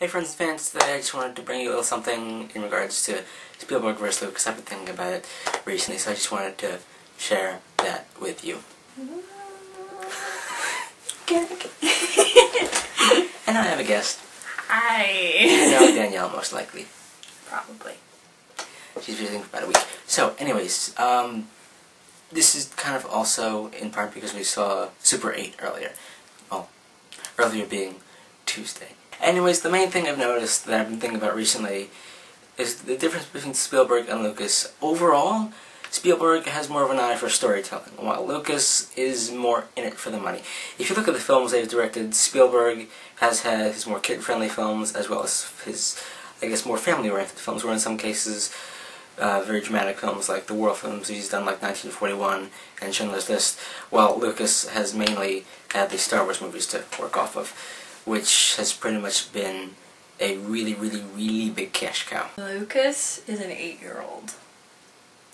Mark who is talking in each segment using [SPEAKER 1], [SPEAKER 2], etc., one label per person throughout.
[SPEAKER 1] Hey friends and fans, today I just wanted to bring you a little something in regards to Spielberg vs. Lucas. I've been thinking about it recently, so I just wanted to share that with you. And I have a guest.
[SPEAKER 2] Hi.
[SPEAKER 1] You know Danielle, most likely.
[SPEAKER 2] Probably.
[SPEAKER 1] She's visiting for about a week. So, anyways, this is kind of also in part because we saw Super 8 earlier. Well, earlier being Tuesday. Anyways, the main thing I've noticed that I've been thinking about recently is the difference between Spielberg and Lucas. Overall, Spielberg has more of an eye for storytelling, while Lucas is more in it for the money. If you look at the films they've directed, Spielberg has had his more kid-friendly films as well as his, I guess, more family-oriented films, where in some cases very dramatic films like the war films he's done, like 1941 and Schindler's List, while Lucas has mainly had the Star Wars movies to work off of, which has pretty much been a really, really, really big cash cow.
[SPEAKER 2] Lucas is an 8-year-old.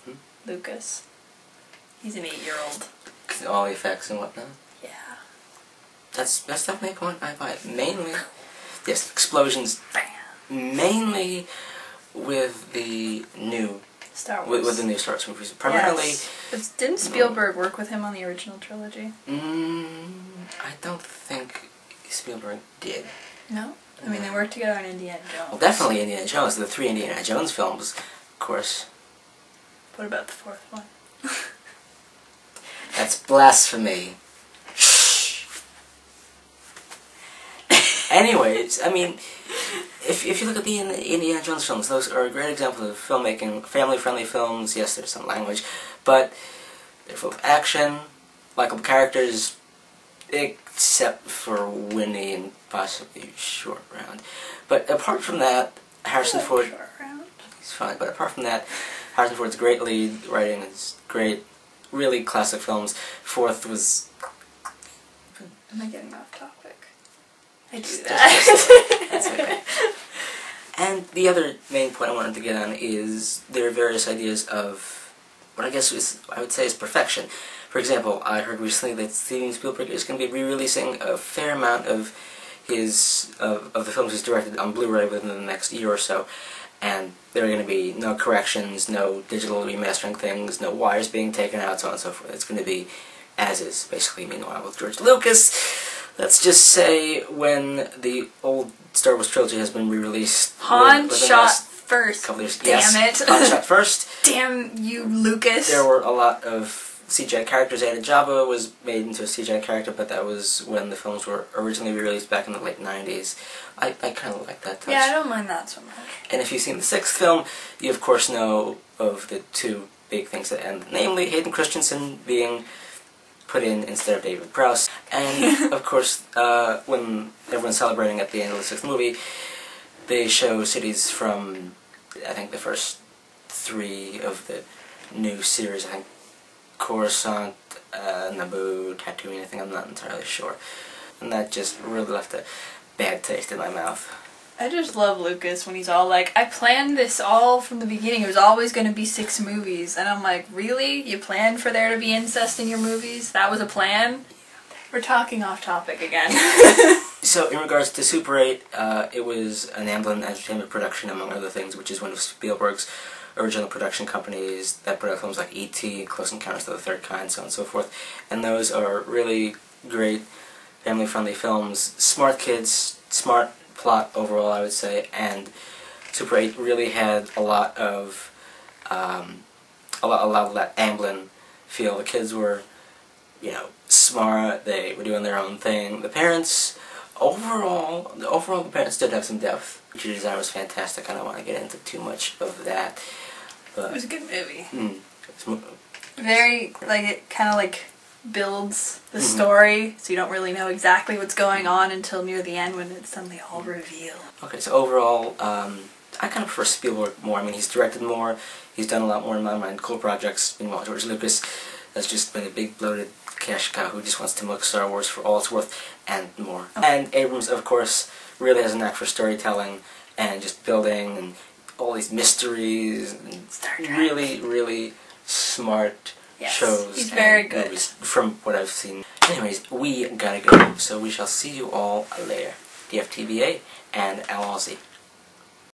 [SPEAKER 1] Hmm?
[SPEAKER 2] Lucas. He's an 8-year-old.
[SPEAKER 1] All the effects and whatnot.
[SPEAKER 2] Yeah.
[SPEAKER 1] That's definitely a point I buy. Mainly, yes, explosions. Mainly with the new
[SPEAKER 2] Star Wars.
[SPEAKER 1] With the new Star Wars movies. Primarily.
[SPEAKER 2] Yes. But didn't Spielberg work with him on the original trilogy?
[SPEAKER 1] I don't think Spielberg did.
[SPEAKER 2] No? I mean, they worked together on Indiana Jones.
[SPEAKER 1] Well, definitely Indiana Jones. The 3 Indiana Jones films, of course.
[SPEAKER 2] What about the 4th one?
[SPEAKER 1] That's blasphemy. Anyways, I mean, if you look at the Indiana Jones films, those are a great example of filmmaking, family-friendly films. Yes, there's some language, but they're full of action, likable characters, except for Winnie and possibly Short Round. But apart from that, Harrison Ford...
[SPEAKER 2] Short Round.
[SPEAKER 1] He's fine, but apart from that, Harrison Ford's great lead, writing is great, really classic films. 4th was...
[SPEAKER 2] Am I getting off topic? I do that.
[SPEAKER 1] That's okay. And the other main point I wanted to get on is there are various ideas of what I guess I would say is perfection. For example, I heard recently that Steven Spielberg is going to be re-releasing a fair amount of the films he's directed on Blu-ray within the next year or so, and there are going to be no corrections, no digital remastering things, no wires being taken out, so on and so forth. It's going to be as is, basically. Meanwhile, with George Lucas, let's just say when the old Star Wars trilogy has been re-released,
[SPEAKER 2] Han shot first.
[SPEAKER 1] Couple years,
[SPEAKER 2] Damn
[SPEAKER 1] yes,
[SPEAKER 2] it!
[SPEAKER 1] Han shot first.
[SPEAKER 2] Damn you, Lucas!
[SPEAKER 1] There were a lot of CGI characters added. Jabba was made into a CGI character, but that was when the films were originally re-released back in the late 90s. I kind of like that touch.
[SPEAKER 2] Yeah, I don't mind that so much.
[SPEAKER 1] And if you've seen the 6th film, you of course know of the two big things that end, namely Hayden Christensen being put in instead of David Prowse, and of course when everyone's celebrating at the end of the 6th movie, they show cities from, I think, the first 3 of the new series. I think Coruscant, Naboo, Tatooine, I think, I'm not entirely sure. And that just really left a bad taste in my mouth.
[SPEAKER 2] I just love Lucas when he's all like, I planned this all from the beginning. It was always going to be 6 movies. And I'm like, really? You planned for there to be incest in your movies? That was a plan? We're talking off topic again.
[SPEAKER 1] So, in regards to Super 8, it was an Amblin Entertainment production, among other things, which is one of Spielberg's original production companies that put out films like E.T., Close Encounters of the Third Kind, so on and so forth. And those are really great, family-friendly films. Smart kids, smart plot overall, I would say, and Super 8 really had a lot of that Amblin feel. The kids were, you know, smart, they were doing their own thing. The parents, overall the parents did have some depth. The design was fantastic. I don't want to get into too much of that. But
[SPEAKER 2] it was a good movie.
[SPEAKER 1] It
[SPEAKER 2] Very, like, it kind of, like, builds the story, so you don't really know exactly what's going on until near the end when it's suddenly all revealed.
[SPEAKER 1] Okay, so overall, I kind of prefer Spielberg more. I mean, he's directed more, he's done a lot more, in my mind, cool projects. Meanwhile, George Lucas has just been a big bloated cash cow who just wants to milk Star Wars for all it's worth and more. Okay. And Abrams, of course, really has a knack for storytelling and just building and all these mysteries and really, really smart shows.
[SPEAKER 2] He's very good.
[SPEAKER 1] Movies, from what I've seen. Anyways, we gotta go, so we shall see you all later. DFTBA and Al Palsy.